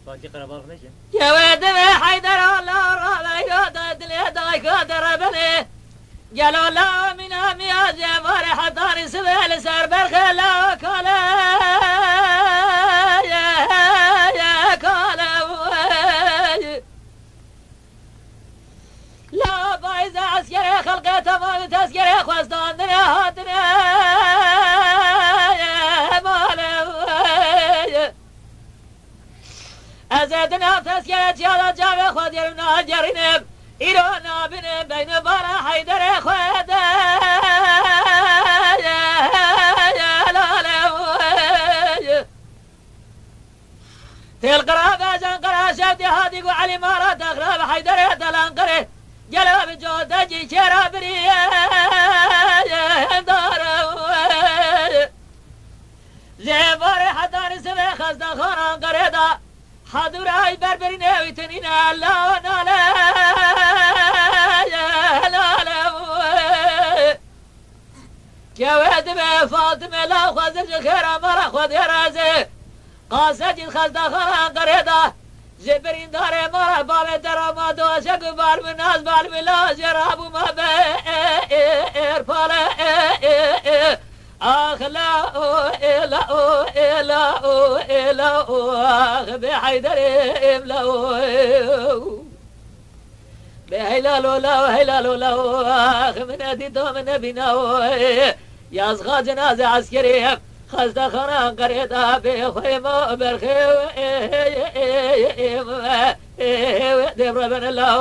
باقي قرابة خنيشة يا ولد حيدر الله رابع دل دايك دربني قالوا لا من يا جمار حضاني سبيل سر بالخلا كلا يا كلا لا بايز عسكري خلقه تمام تسكري خواستان دنيا هاتنا يا مالي ازدنا تسكري جالا جاوه خود يرمنا جرينب ایرانا بینه بین بارا حیدر خود تل قرابة جن قراشة هادي وعلي مارا تغرب حيدر دلان قره جلاب جودة جي شرا بريه داره زبار حدار سبه خزد خانان قره دا حضور ای بربری نویتنین الله ناله جواد به فاطمه لا خوزر جخيرا مرا خود رازه قاسد خزد خانان قرده زبرین داره مرا باب درما دوشه گبال مناز بال ملا جرابو ما به ارپاله آخ لا إلا إلا إلا آخ بحيدر إملا بهلال لا هلال لا آخ من أديتو من نبينا يا أصغى جنازة عسكرية خزد خران قريتا بخيمة برخيو دبر بن الله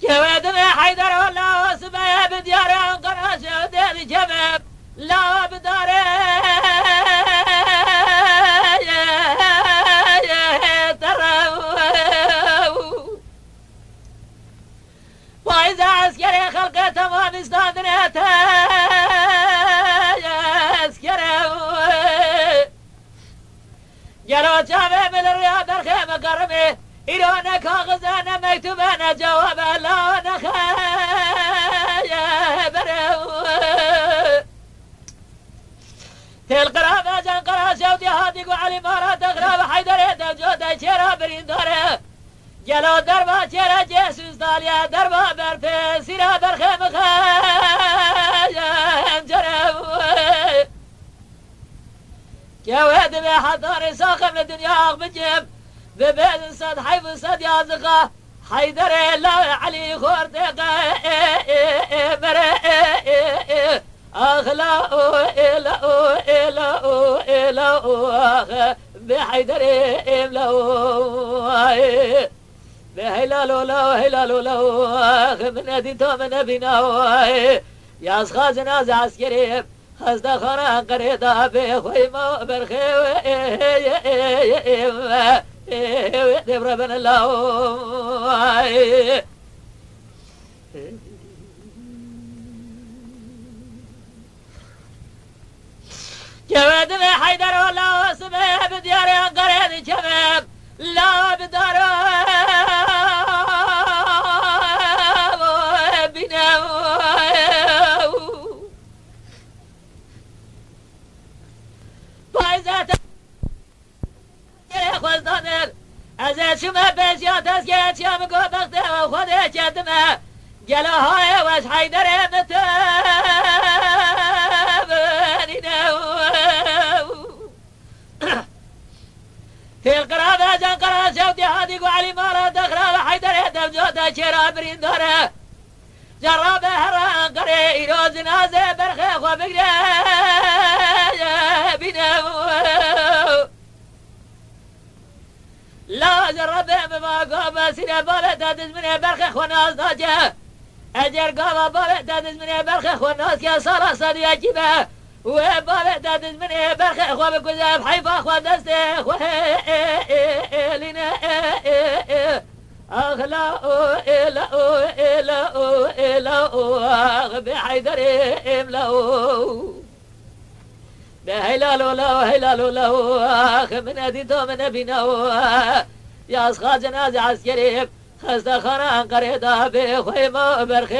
جوادنا حيدر والله وسبيه بديار انقرش ودير جمب لا بدار واذا عسكري خلقه تمام استاذنته عسكري جلو جامع من الرياض الخيمه قرمه إيران كاغزانا مكتوبانا جواب لا نخيبر تل قرابة جن قراشة ودي هاديق وعلي مارات اغراب حيدر يدل جودة شرا برين داره جلو دربا شرا جيسوس داليا دربا برفي سيرا برخيم خيم جرب جواد بحضار ساخم لدنيا اغبجم ببيت صد حيف صد يا زغا حيدر لا علي خورتقا أخلا إلا إلا إلا أخ بحيدر إملا بهلال لا هلال لا أخ من أديتو من أبينا يا أصخا جنازة عسكري خزد خران قريدا بخيمة برخيو دبر بن الله جواد حيدر والله وسبيه بديار قريد جمب لا بدار بنا بايزات خوزدانر از شما بسیات از که چیم گفتخته و خود چدمه جلاهای وش حیدر متبنینه تل قرابه جن قرار شوتی هادی قوعلی مارا دخرا حیدر دم جوده چرا برین داره جرابه هران قره ایروز نازه برخه خو بگره بینه لا جربه بما قام سيره بالة تدز منه برخ خناس ناجه اجر قام بالة تدز منه برخ خناس يا صار صدي اجيبه وبالة تدز منه برخ خو بكذاب حيفا خو دسته خو لنا اغلا الا الا الا بحيدر املا بهلال لا هلال لا اخ من اديتو من ابينا يا اصخا جنازة عسكري خسته خانه قریدا به خوی ما برخی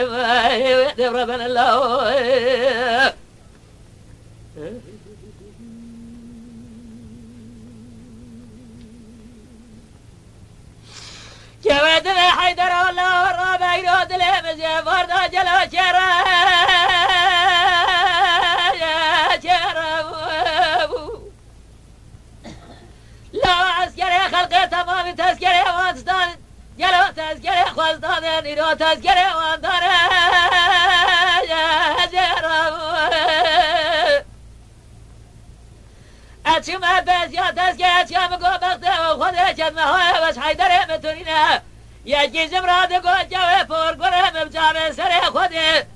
و دبر بن الله جواد حیدر الله را بیراد لمزه وردا جلو چرا خلق تمام تذکره وانستان جلو تذکره خواستان نیرو تذکره واندانه اچیم عباس یا تذکره اچیم گو بخته و خود چدمه های وش حیدره متونینه یکی زمراد گو جوه پرگره مبجام سر خوده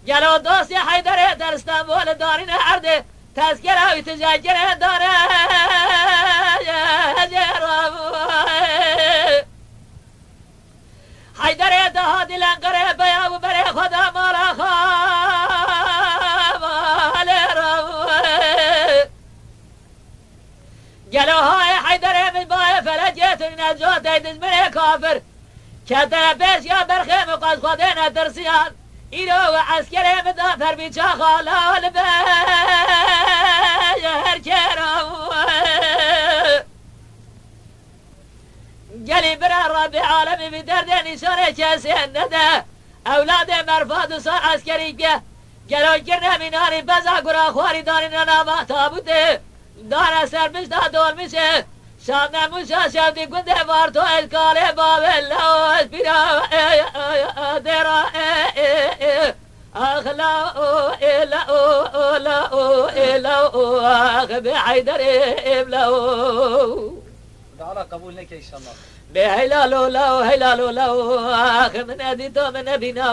جلو دوست حیدره در استانبول دارین عرده تذکره و تذکره داره حیدر دهاد لنگره بیا و بره خدا مالا خواه گلوهای حیدر من بای فلجیتون نجات دیدز من کافر کتر بیش یا برخه مقاس خوده ندرسیان ایرو و عسکر مدافر بیچا خالال بیر کرام گلی برا رب عالمی بی درد نشانه کسی نده اولاد مرفاد سار عسکری که گلو گرنه میناری بزا گرا خواری داری نناما تابوده دار سر بشتا دول میشه شام نموشا شبدی گنده وارتو الکاله بابل لوش بیرا درا اخلاو الاو لاو الاو اخ بحیدر ابلاو تعالى قبول لك ان شاء الله بهلالو لو هلالو لو اخ من اديتو من نبينا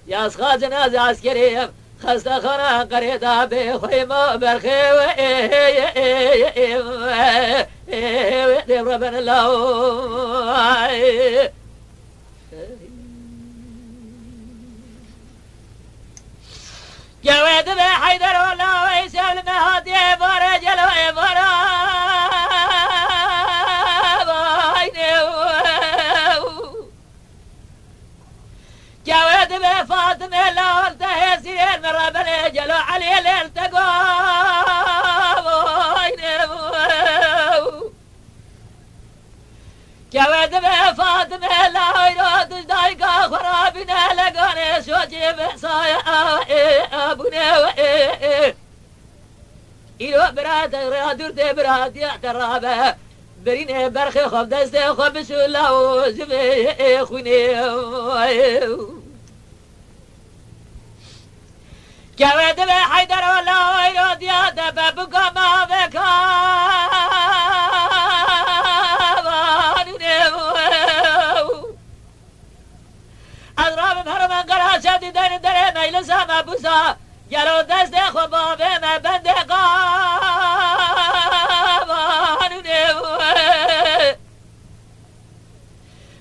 يا اصغى جنازة عسكرية خسته خانه قريدا بخوي ما برخي دبر بن الله جواد بحيدر والله ويسال المهادي بارا جلو بارا جواد بفاطمه لا التهسير من ربنا جلو علي الالتقوا جواد بفاطمه لا يراد دايقا خرابنا لقاني شوجي بصايا ابونا إلو براد رادور دي براد يعترابه برين برخي خوب دست خوب شولا و زبي خوني جواد بحيدر والله يراد ياده ببقى ما بكا اضراب مرمان قرار شدی دین دره میلسا مبوسا گلو دست خوبابه مبند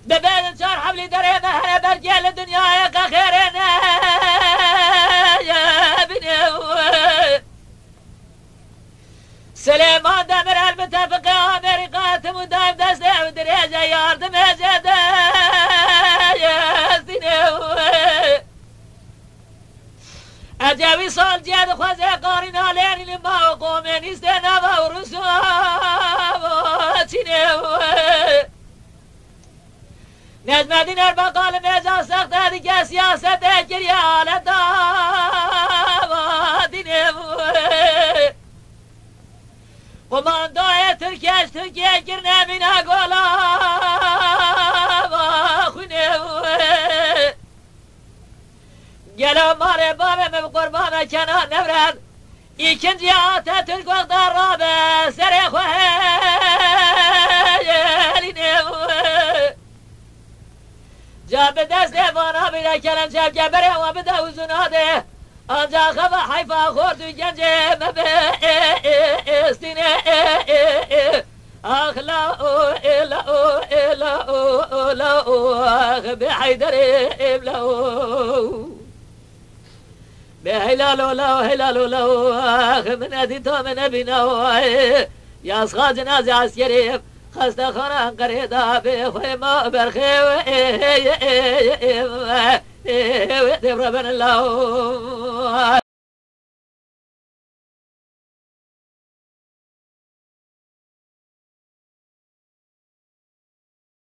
ببین چار حبلی داره مهره برگل دنیای قخیره نه سلیمان دمر المتفق آمریکا تمو دایم دسته و دریجه یاردم زده اجاوی سال جد خوزه قارین آلین لما و قومه نیسته نوا و رسوا چینه نجمدین اربقال میجا سخته دیگه سیاست گریه حالت دینه قماندای ترکیش ترکیه گرنه مینا گولا خونه گلو ماره بابه من قربان کنان نبرد ایکنجی آتا ترک وقت رابه سر خوهلینه جا به دست وانا بیده کلم شب که بره و بده وزناده آنجا خفا حیفا خورد و گنجه مبستینه آخ لاو لاو لاو لاو آخ بحیدر ابلاو بهلالو لاو هلالو لاو آخ من ادیتو من بیناو یا اصغا جنازه عسکری خسته خانه قریدا به خوی ما برخی و دبر بن الله